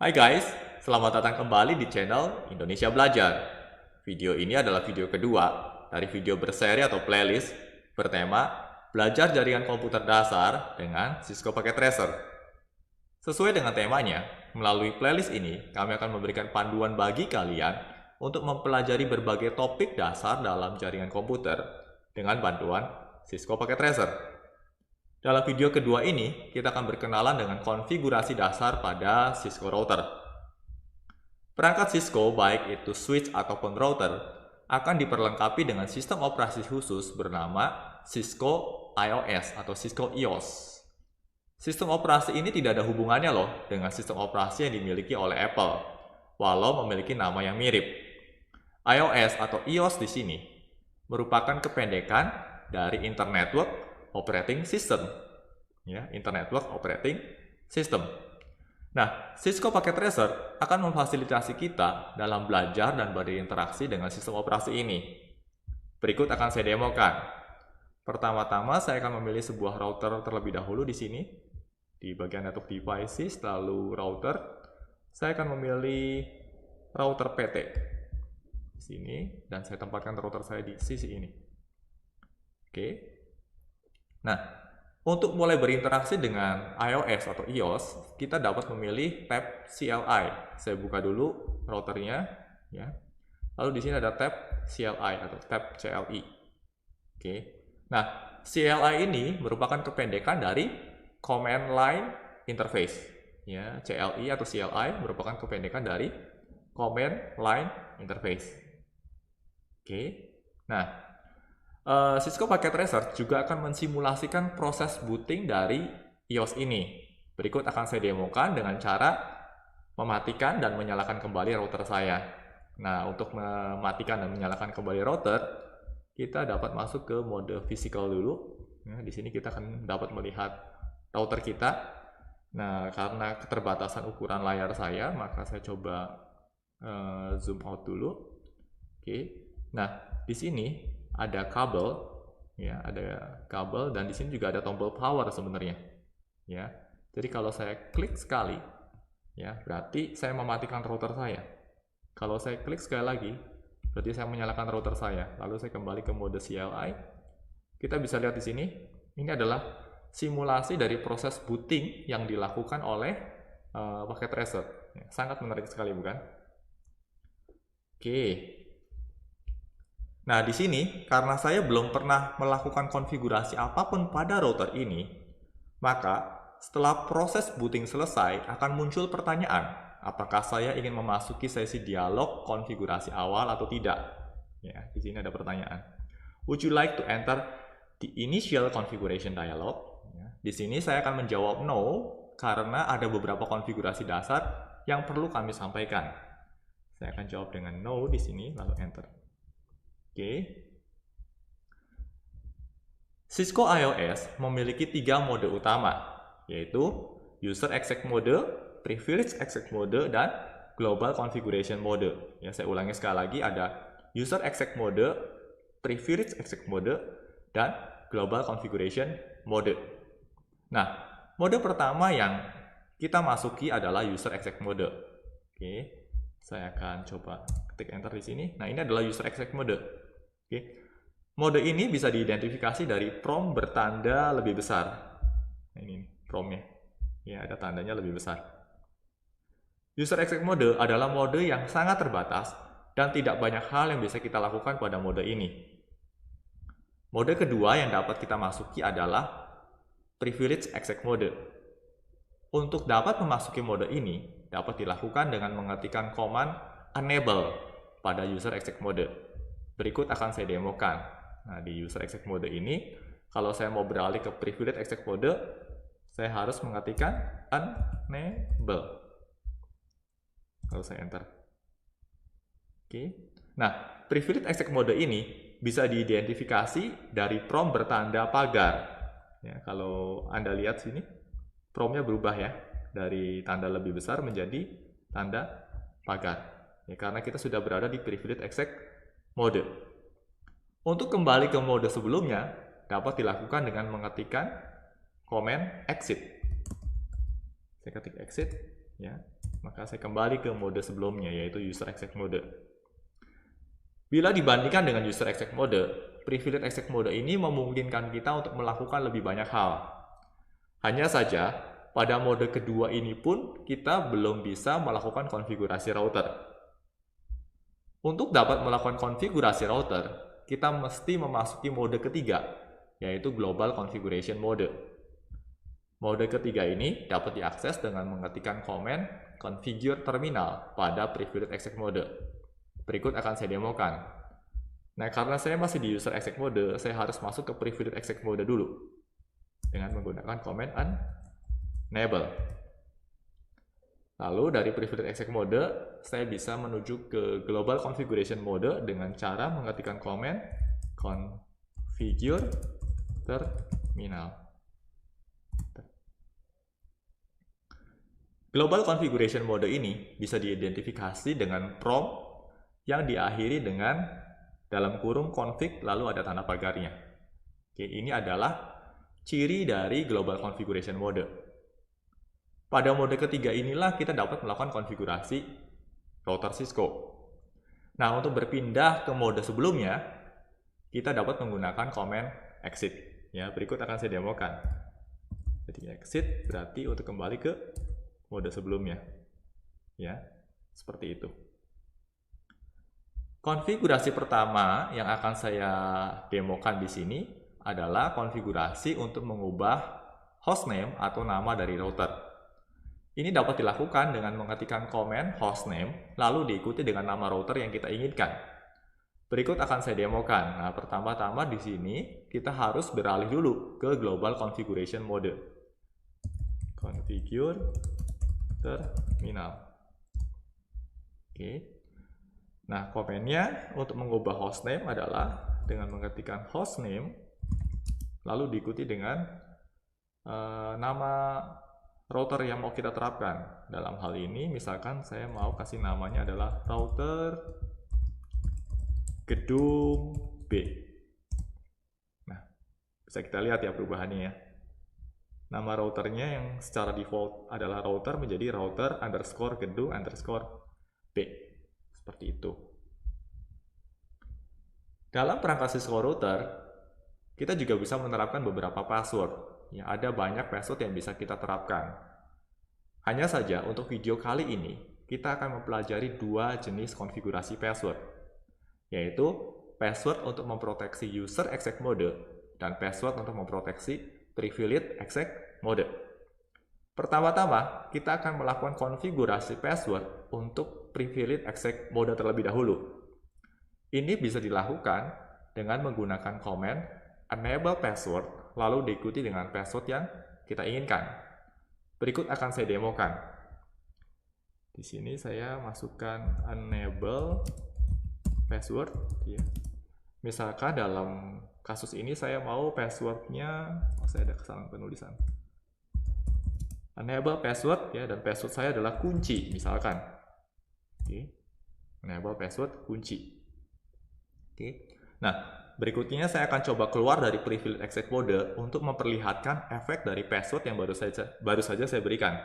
Hai guys, selamat datang kembali di channel Indonesia Belajar. Video ini adalah video kedua dari video berseri atau playlist bertema Belajar Jaringan Komputer Dasar dengan Cisco Packet Tracer. Sesuai dengan temanya, melalui playlist ini kami akan memberikan panduan bagi kalian untuk mempelajari berbagai topik dasar dalam jaringan komputer dengan bantuan Cisco Packet Tracer. Dalam video kedua ini, kita akan berkenalan dengan konfigurasi dasar pada Cisco router. Perangkat Cisco, baik itu switch ataupun router, akan diperlengkapi dengan sistem operasi khusus bernama Cisco iOS atau Cisco iOS. Sistem operasi ini tidak ada hubungannya loh dengan sistem operasi yang dimiliki oleh Apple, walau memiliki nama yang mirip. iOS atau iOS di sini merupakan kependekan dari Internet Network Operating System, ya, Internet Network Operating System. Nah, Cisco Packet Tracer akan memfasilitasi kita dalam belajar dan berinteraksi dengan sistem operasi ini. Berikut akan saya demokan. Pertama-tama saya akan memilih sebuah router terlebih dahulu di sini, di bagian Network Devices, lalu router. Saya akan memilih router PT di sini, dan saya tempatkan router saya di sisi ini. Oke. Nah, untuk mulai berinteraksi dengan iOS atau iOS, kita dapat memilih tab CLI. Saya buka dulu routernya, ya. Lalu di sini ada tab CLI atau tab CLI. Oke. Nah, CLI ini merupakan kependekan dari Command Line Interface. Ya, CLI atau CLI merupakan kependekan dari Command Line Interface. Oke. Nah, Cisco Packet Tracer juga akan mensimulasikan proses booting dari iOS ini. Berikut akan saya demokan dengan cara mematikan dan menyalakan kembali router saya. Nah, untuk mematikan dan menyalakan kembali router, kita dapat masuk ke mode physical dulu. Nah, di sini kita akan dapat melihat router kita. Nah, karena keterbatasan ukuran layar saya, maka saya coba zoom out dulu. Oke. Nah, di sini ada kabel, ya, ada kabel, dan di sini juga ada tombol power sebenarnya, ya. Jadi kalau saya klik sekali, ya, berarti saya mematikan router saya. Kalau saya klik sekali lagi, berarti saya menyalakan router saya. Lalu saya kembali ke mode CLI. Kita bisa lihat di sini, ini adalah simulasi dari proses booting yang dilakukan oleh Packet Tracer. Ya, sangat menarik sekali, bukan? Oke. Nah, di sini, karena saya belum pernah melakukan konfigurasi apapun pada router ini, maka setelah proses booting selesai, akan muncul pertanyaan, apakah saya ingin memasuki sesi dialog konfigurasi awal atau tidak? Ya, di sini ada pertanyaan. Would you like to enter the initial configuration dialog? Ya, di sini saya akan menjawab no, karena ada beberapa konfigurasi dasar yang perlu kami sampaikan. Saya akan jawab dengan no di sini, lalu enter. Oke. Cisco iOS memiliki 3 mode utama, yaitu User Exec Mode, Privileged Exec Mode, dan Global Configuration Mode. Ya, saya ulangi sekali lagi, ada User Exec Mode, Privileged Exec Mode, dan Global Configuration Mode. Nah, mode pertama yang kita masuki adalah User Exec Mode. Oke, saya akan coba ketik enter di sini. Nah, ini adalah User Exec Mode. Oke. Mode ini bisa diidentifikasi dari prompt bertanda lebih besar. Nah, ini promptnya. Ya, ada tandanya lebih besar. User Exec Mode adalah mode yang sangat terbatas dan tidak banyak hal yang bisa kita lakukan pada mode ini. Mode kedua yang dapat kita masuki adalah Privileged Exec Mode. Untuk dapat memasuki mode ini, dapat dilakukan dengan mengetikkan command enable pada User Exec Mode. Berikut akan saya demokan. Nah, di User Exec Mode ini, kalau saya mau beralih ke Privileged Exec Mode, saya harus mengetikkan enable. Lalu saya enter. Oke. Nah, Privileged Exec Mode ini bisa diidentifikasi dari prompt bertanda pagar. Ya, kalau Anda lihat sini, promptnya berubah ya, dari tanda lebih besar menjadi tanda pagar. Ya, karena kita sudah berada di Privileged Exec Mode. Untuk kembali ke mode sebelumnya, dapat dilakukan dengan mengetikkan command exit. Saya ketik exit, ya. Maka saya kembali ke mode sebelumnya, yaitu user exec mode. Bila dibandingkan dengan user exec mode, privilege exec mode ini memungkinkan kita untuk melakukan lebih banyak hal. Hanya saja, pada mode kedua ini pun kita belum bisa melakukan konfigurasi router. Untuk dapat melakukan konfigurasi router, kita mesti memasuki mode ketiga, yaitu Global Configuration Mode. Mode ketiga ini dapat diakses dengan mengetikkan komen configure terminal pada privilege exec mode. Berikut akan saya demokan. Nah, karena saya masih di user exec mode, saya harus masuk ke privilege exec mode dulu dengan menggunakan command enable. Lalu dari privilege exec mode, saya bisa menuju ke global configuration mode dengan cara mengetikkan command configure terminal. Global configuration mode ini bisa diidentifikasi dengan prompt yang diakhiri dengan dalam kurung config lalu ada tanda pagarnya. Oke, ini adalah ciri dari global configuration mode. Pada mode ketiga inilah kita dapat melakukan konfigurasi router Cisco. Nah, untuk berpindah ke mode sebelumnya, kita dapat menggunakan command exit. Ya, berikut akan saya demokan. Jadi exit berarti untuk kembali ke mode sebelumnya. Ya, seperti itu. Konfigurasi pertama yang akan saya demokan di sini adalah konfigurasi untuk mengubah hostname atau nama dari router. Ini dapat dilakukan dengan mengetikkan command hostname lalu diikuti dengan nama router yang kita inginkan. Berikut akan saya demokan. Nah, pertama-tama di sini kita harus beralih dulu ke global configuration mode. Configure terminal. Oke. Nah, komennya untuk mengubah hostname adalah dengan mengetikkan hostname, lalu diikuti dengan nama router yang mau kita terapkan. Dalam hal ini, misalkan saya mau kasih namanya adalah router gedung B. Nah, bisa kita lihat ya perubahannya ya. Nama routernya yang secara default adalah router menjadi router underscore gedung underscore B. Seperti itu. Dalam perangkat Cisco router, kita juga bisa menerapkan beberapa password. Ya, ada banyak password yang bisa kita terapkan. Hanya saja untuk video kali ini, kita akan mempelajari dua jenis konfigurasi password, yaitu password untuk memproteksi user exec mode dan password untuk memproteksi privilege exec mode. Pertama-tama, kita akan melakukan konfigurasi password untuk privilege exec mode terlebih dahulu. Ini bisa dilakukan dengan menggunakan command enable password, lalu diikuti dengan password yang kita inginkan. Berikut akan saya demokan. Di sini saya masukkan enable password. Ya. Misalkan dalam kasus ini saya mau passwordnya, saya ada kesalahan penulisan. Enable password ya, dan password saya adalah kunci misalkan. Oke. Enable password kunci. Oke. Nah, berikutnya saya akan coba keluar dari privilege exec mode untuk memperlihatkan efek dari password yang baru saja saya berikan.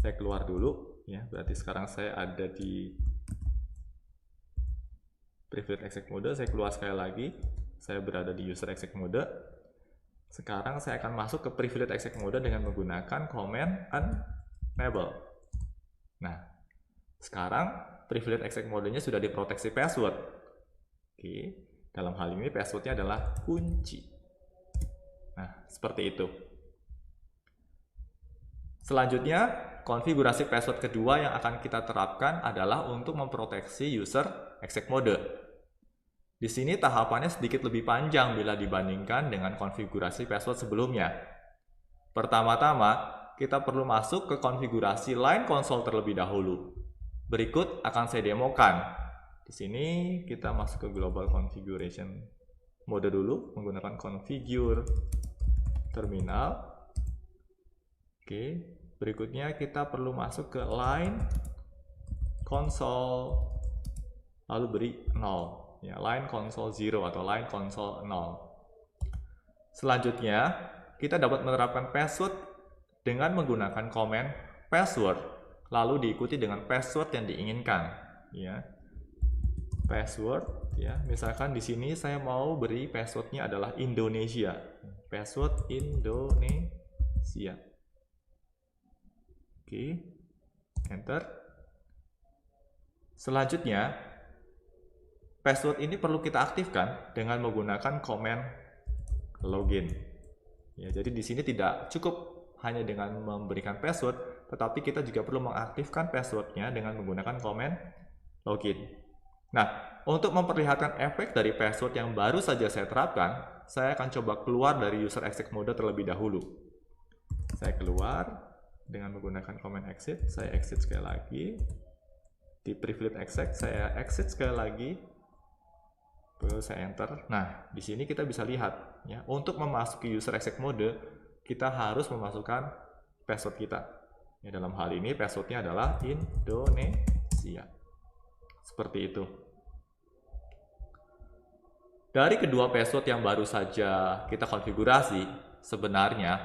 Saya keluar dulu ya, berarti sekarang saya ada di privilege exec mode. Saya keluar sekali lagi. Saya berada di user exec mode. Sekarang saya akan masuk ke privilege exec mode dengan menggunakan command enable. Nah, sekarang privilege exec modenya sudah diproteksi password. Oke, dalam hal ini passwordnya adalah kunci. Nah, seperti itu. Selanjutnya, konfigurasi password kedua yang akan kita terapkan adalah untuk memproteksi user exec mode. Di sini tahapannya sedikit lebih panjang bila dibandingkan dengan konfigurasi password sebelumnya. Pertama-tama, kita perlu masuk ke konfigurasi line console terlebih dahulu. Berikut akan saya demokan. Di sini kita masuk ke global configuration mode dulu, menggunakan configure terminal. Oke, berikutnya kita perlu masuk ke line console, lalu beri 0. Ya, line console 0 atau line console 0. Selanjutnya, kita dapat menerapkan password dengan menggunakan command password, lalu diikuti dengan password yang diinginkan, ya. Password, ya. Misalkan di sini saya mau beri passwordnya adalah Indonesia. Password Indonesia. Oke, enter. Selanjutnya, password ini perlu kita aktifkan dengan menggunakan komen login. Ya, jadi di sini tidak cukup hanya dengan memberikan password, tetapi kita juga perlu mengaktifkan passwordnya dengan menggunakan komen login. Nah, untuk memperlihatkan efek dari password yang baru saja saya terapkan, saya akan coba keluar dari user exit mode terlebih dahulu. Saya keluar dengan menggunakan command exit, saya exit sekali lagi. Di privilege exit, saya exit sekali lagi. Terus saya enter. Nah, di sini kita bisa lihat, ya, untuk memasuki user exit mode, kita harus memasukkan password kita. Ya, dalam hal ini passwordnya adalah Indonesia. Seperti itu. Dari kedua password yang baru saja kita konfigurasi, sebenarnya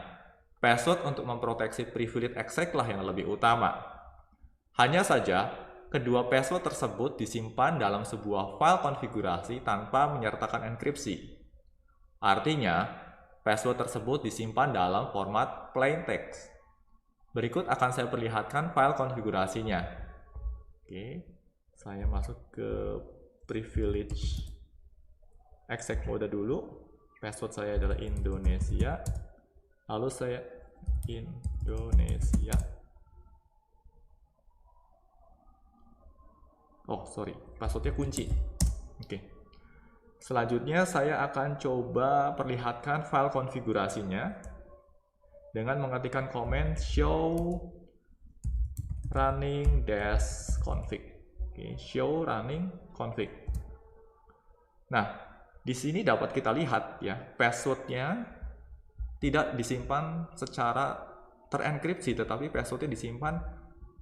password untuk memproteksi privilege exit lah yang lebih utama. Hanya saja, kedua password tersebut disimpan dalam sebuah file konfigurasi tanpa menyertakan enkripsi. Artinya, password tersebut disimpan dalam format plain text. Berikut akan saya perlihatkan file konfigurasinya. Oke, saya masuk ke privilege exec mode dulu. Password saya adalah Indonesia. Lalu saya Indonesia. Oh, sorry, passwordnya kunci. Oke. Selanjutnya saya akan coba perlihatkan file konfigurasinya dengan mengetikkan komen show running -config. Oke, show running config. Nah, di sini dapat kita lihat, ya, passwordnya tidak disimpan secara terenkripsi, tetapi passwordnya disimpan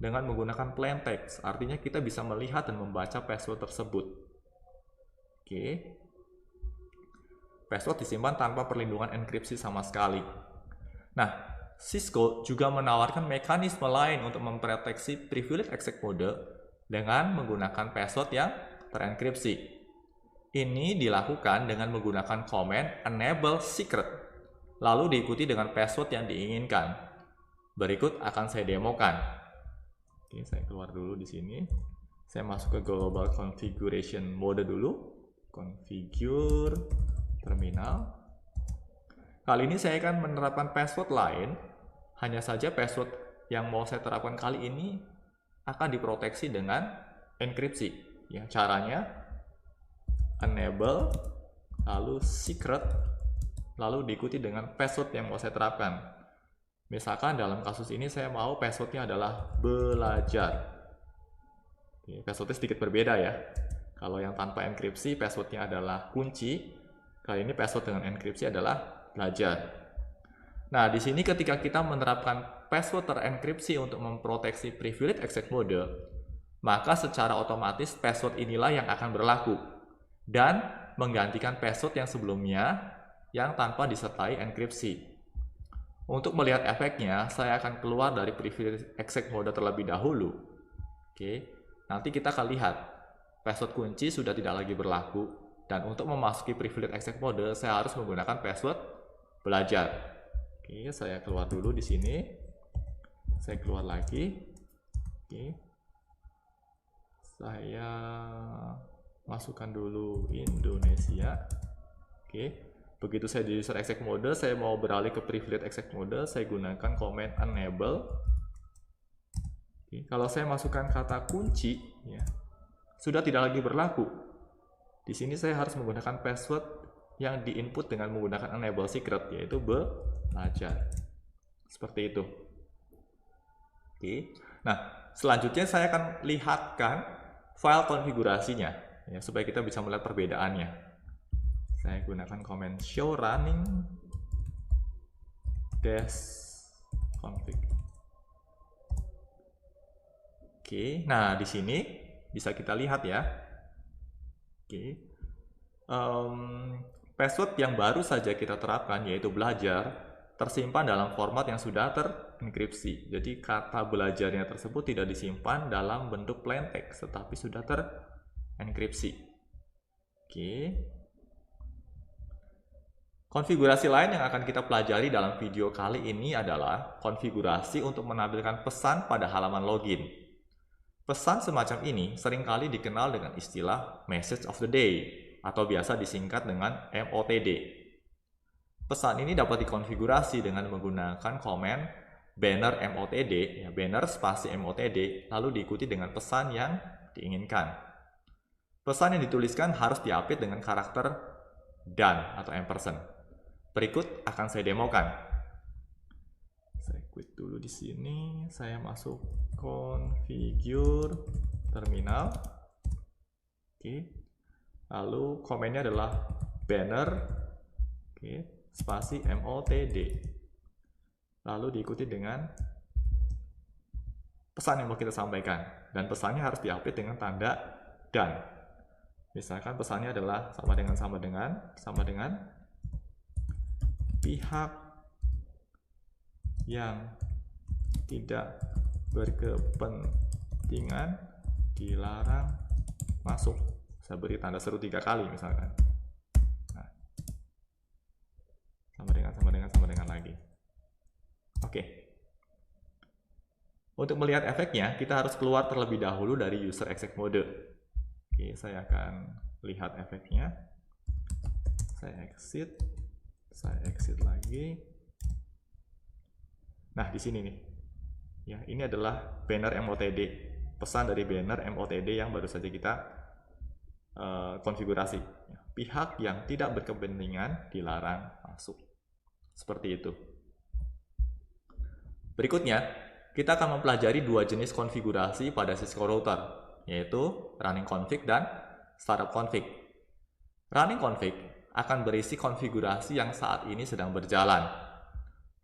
dengan menggunakan plain text. Artinya kita bisa melihat dan membaca password tersebut. Oke. Password disimpan tanpa perlindungan enkripsi sama sekali. Nah, Cisco juga menawarkan mekanisme lain untuk memproteksi privilege exec mode dengan menggunakan password yang terenkripsi. Ini dilakukan dengan menggunakan komen enable secret, lalu diikuti dengan password yang diinginkan. Berikut akan saya demokan. Oke, saya keluar dulu di sini. Saya masuk ke global configuration mode dulu. Configure terminal. Kali ini saya akan menerapkan password lain. Hanya saja password yang mau saya terapkan kali ini akan diproteksi dengan enkripsi. Ya, caranya enable, lalu secret, lalu diikuti dengan password yang mau saya terapkan. Misalkan dalam kasus ini saya mau passwordnya adalah belajar. Oke, passwordnya sedikit berbeda, ya. Kalau yang tanpa enkripsi passwordnya adalah kunci. Kali ini password dengan enkripsi adalah belajar. Nah, di sini ketika kita menerapkan password terenkripsi untuk memproteksi privilege exec mode, maka secara otomatis password inilah yang akan berlaku dan menggantikan password yang sebelumnya yang tanpa disertai enkripsi. Untuk melihat efeknya, saya akan keluar dari privilege exec mode terlebih dahulu. Oke, nanti kita akan lihat password kunci sudah tidak lagi berlaku, dan untuk memasuki privilege exec mode, saya harus menggunakan password belajar. Oke, saya keluar dulu di sini. Saya keluar lagi. Oke, saya masukkan dulu Indonesia. Oke. Begitu saya di user exec mode, saya mau beralih ke privilege exec mode, saya gunakan command enable. Oke, kalau saya masukkan kata kunci, ya, sudah tidak lagi berlaku. Di sini saya harus menggunakan password yang diinput dengan menggunakan enable secret, yaitu belajar. Seperti itu. Oke. Nah, selanjutnya saya akan lihatkan file konfigurasinya, ya, supaya kita bisa melihat perbedaannya. Saya gunakan command show running -config. Oke, nah di sini bisa kita lihat, ya. Oke, password yang baru saja kita terapkan, yaitu belajar, tersimpan dalam format yang sudah terenkripsi. Jadi kata belajarnya tersebut tidak disimpan dalam bentuk plain text, tetapi sudah terenkripsi. Oke. Konfigurasi lain yang akan kita pelajari dalam video kali ini adalah konfigurasi untuk menampilkan pesan pada halaman login. Pesan semacam ini seringkali dikenal dengan istilah Message of the Day atau biasa disingkat dengan MOTD. Pesan ini dapat dikonfigurasi dengan menggunakan komen banner MOTD, banner spasi MOTD, lalu diikuti dengan pesan yang diinginkan. Pesan yang dituliskan harus diapit dengan karakter dan atau ampersand. Berikut akan saya demokan. Saya quit dulu di sini. Saya masuk configure terminal. Oke. Lalu komennya adalah banner, spasi MOTD. Lalu diikuti dengan pesan yang mau kita sampaikan. Dan pesannya harus diapit dengan tanda dan. Misalkan pesannya adalah sama dengan pihak yang tidak berkepentingan dilarang masuk. Saya beri tanda seru 3 kali misalkan. Nah, sama dengan lagi. Oke. Untuk melihat efeknya, kita harus keluar terlebih dahulu dari user exec mode. Oke, saya akan lihat efeknya. Saya exit lagi. Nah, di sini nih. Ya, ini adalah banner MOTD. Pesan dari banner MOTD yang baru saja kita konfigurasi. Pihak yang tidak berkepentingan dilarang masuk. Seperti itu. Berikutnya, kita akan mempelajari 2 jenis konfigurasi pada Cisco router, yaitu running config dan startup config. Running config akan berisi konfigurasi yang saat ini sedang berjalan.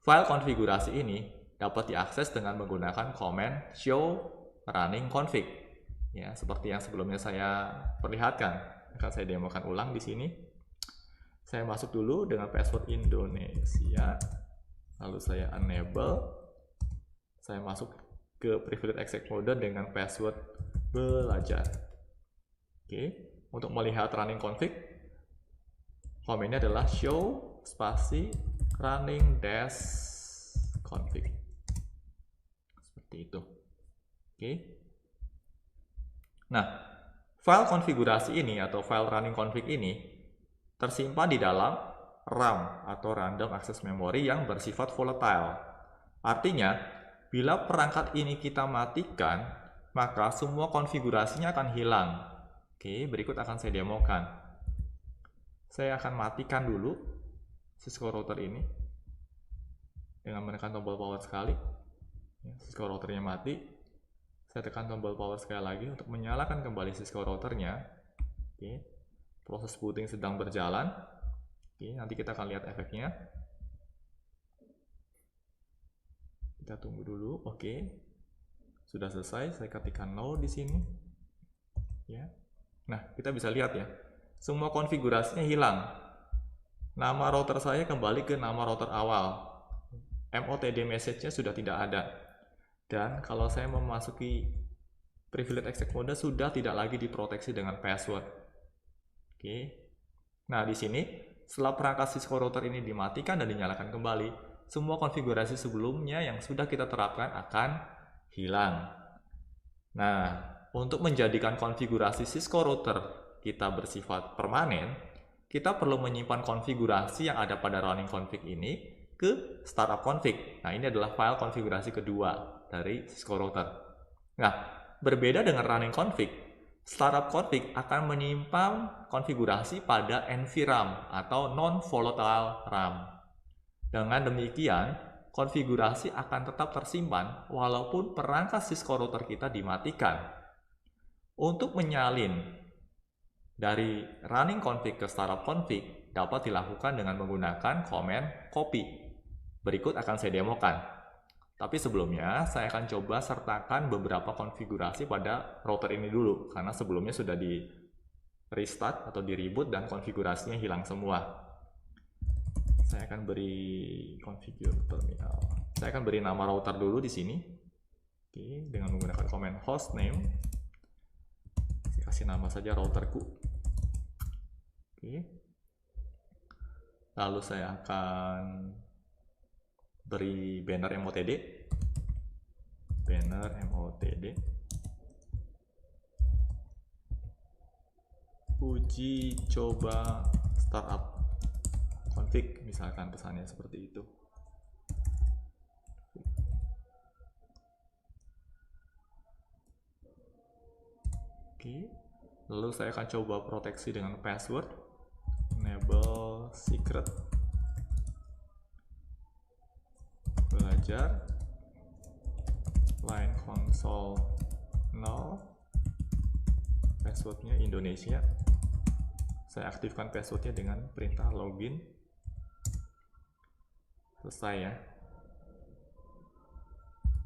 File konfigurasi ini dapat diakses dengan menggunakan komen show running config. Ya, seperti yang sebelumnya saya perlihatkan. Akan saya demokan ulang di sini. Saya masuk dulu dengan password Indonesia. Lalu saya enable. Saya masuk ke privilege exec mode dengan password belajar. Oke, untuk melihat running config, komennya adalah show spasi running dash config. Seperti itu. Oke. Nah, file konfigurasi ini atau file running config ini tersimpan di dalam RAM atau random access memory yang bersifat volatile. Artinya, bila perangkat ini kita matikan, maka semua konfigurasinya akan hilang. Oke, berikut akan saya demokan. Saya akan matikan dulu Cisco router ini dengan menekan tombol power sekali. Cisco routernya mati. Saya tekan tombol power sekali lagi untuk menyalakan kembali Cisco routernya. Oke. Proses booting sedang berjalan. Oke, nanti kita akan lihat efeknya. Kita tunggu dulu. Oke. Sudah selesai. Saya ketikkan no di sini. Ya. Nah, kita bisa lihat ya. Semua konfigurasinya hilang. Nama router saya kembali ke nama router awal. MOTD message-nya sudah tidak ada. Dan kalau saya memasuki privilege exec mode sudah tidak lagi diproteksi dengan password. Oke. Nah, di sini setelah perangkat Cisco router ini dimatikan dan dinyalakan kembali, semua konfigurasi sebelumnya yang sudah kita terapkan akan hilang. Nah, untuk menjadikan konfigurasi Cisco router kita bersifat permanen, kita perlu menyimpan konfigurasi yang ada pada running config ini ke startup config. Nah, ini adalah file konfigurasi kedua dari Cisco router. Nah, berbeda dengan running config, startup config akan menyimpan konfigurasi pada NVRAM atau non-volatile RAM. Dengan demikian, konfigurasi akan tetap tersimpan walaupun perangkat Cisco router kita dimatikan. Untuk menyalin dari running config ke startup config dapat dilakukan dengan menggunakan komen copy. Berikut akan saya demokan. Tapi sebelumnya, saya akan coba sertakan beberapa konfigurasi pada router ini dulu, karena sebelumnya sudah di restart atau di reboot dan konfigurasinya hilang semua. Saya akan beri configure terminal. Saya akan beri nama router dulu di sini. Oke, dengan menggunakan command hostname. Saya kasih nama saja routerku. Oke. Lalu saya akan beri banner MOTD. Banner MOTD. Uji coba startup config, misalkan pesannya seperti itu. Oke, lalu saya akan coba proteksi dengan password, enable secret, belajar, line console 0, passwordnya Indonesia. Saya aktifkan passwordnya dengan perintah login. Selesai ya.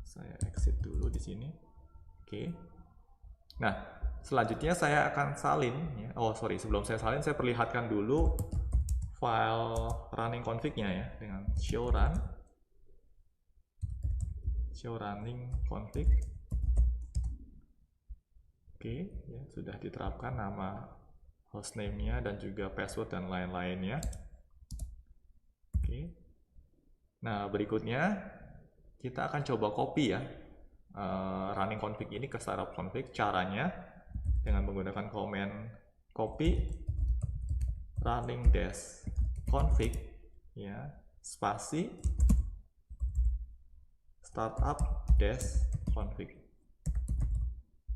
Saya exit dulu di sini. Oke. Nah, selanjutnya saya akan salin ya. Oh, sorry, sebelum saya salin saya perlihatkan dulu file running config-nya ya dengan show running config. Oke, ya sudah diterapkan nama hostname-nya dan juga password dan lain-lainnya. Oke. Nah, berikutnya kita akan coba copy ya running config ini ke startup config. Caranya dengan menggunakan command copy running dash config ya, spasi startup dash config.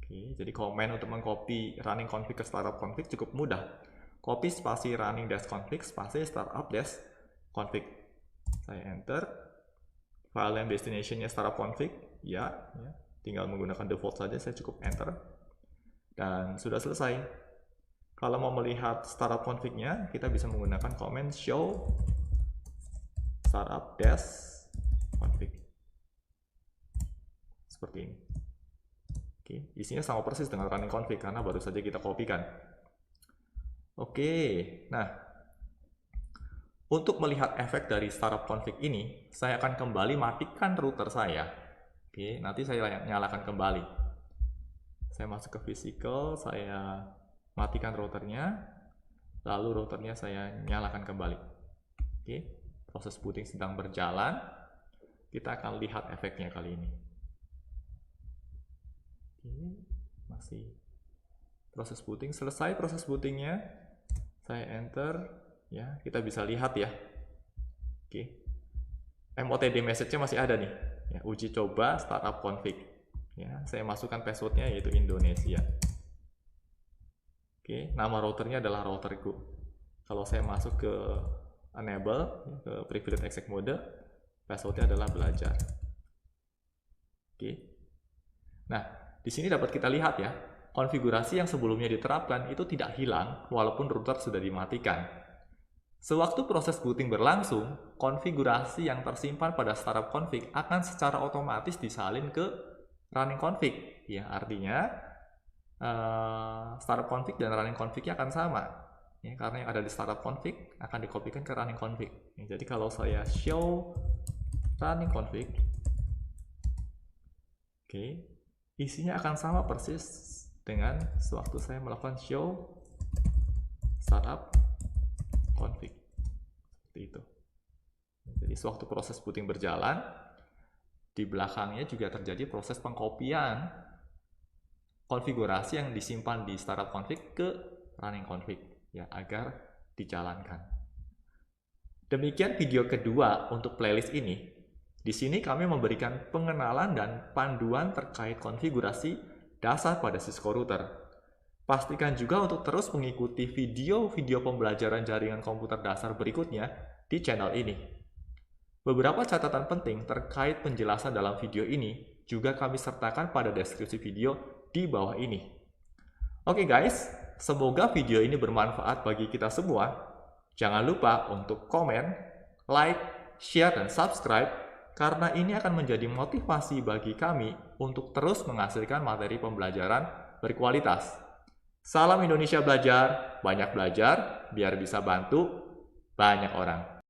Oke, jadi komen untuk mengcopy running config ke startup config cukup mudah. Copy spasi running dash config spasi startup dash config. Saya enter. File name destination-nya startup config. Ya, tinggal menggunakan default saja, saya cukup enter. Dan sudah selesai. Kalau mau melihat startup config-nya, kita bisa menggunakan command show startup dash config. Seperti ini. Oke, isinya sama persis dengan running config karena baru saja kita kopikan. Oke, nah untuk melihat efek dari startup config ini, saya akan kembali matikan router saya. Oke, nanti saya nyalakan kembali. Saya masuk ke physical, saya matikan routernya, lalu routernya saya nyalakan kembali. Oke, proses booting sedang berjalan. Kita akan lihat efeknya kali ini. Masih proses booting. Selesai proses bootingnya, saya enter ya, kita bisa lihat ya. Oke, MOTD message-nya masih ada nih ya, uji coba startup config ya. Saya masukkan passwordnya yaitu Indonesia. Oke, nama routernya adalah routerku. Kalau saya masuk ke enable ke privilege exec mode, passwordnya adalah belajar. Oke, nah di sini dapat kita lihat ya, konfigurasi yang sebelumnya diterapkan itu tidak hilang walaupun router sudah dimatikan. Sewaktu proses booting berlangsung, konfigurasi yang tersimpan pada startup config akan secara otomatis disalin ke running config. Ya, artinya startup config dan running config-nya akan sama. Ya, karena yang ada di startup config akan dikopikan ke running config. Ya, jadi kalau saya show running config, oke, isinya akan sama persis dengan sewaktu saya melakukan show startup config. Seperti itu. Jadi sewaktu proses booting berjalan, di belakangnya juga terjadi proses pengkopian konfigurasi yang disimpan di startup config ke running config ya, agar dijalankan. Demikian video kedua untuk playlist ini. Di sini kami memberikan pengenalan dan panduan terkait konfigurasi dasar pada Cisco router. Pastikan juga untuk terus mengikuti video-video pembelajaran jaringan komputer dasar berikutnya di channel ini. Beberapa catatan penting terkait penjelasan dalam video ini juga kami sertakan pada deskripsi video di bawah ini. Oke guys, semoga video ini bermanfaat bagi kita semua. Jangan lupa untuk komen, like, share, dan subscribe karena ini akan menjadi motivasi bagi kami untuk terus menghasilkan materi pembelajaran berkualitas. Salam Indonesia Belajar, banyak belajar biar bisa bantu banyak orang.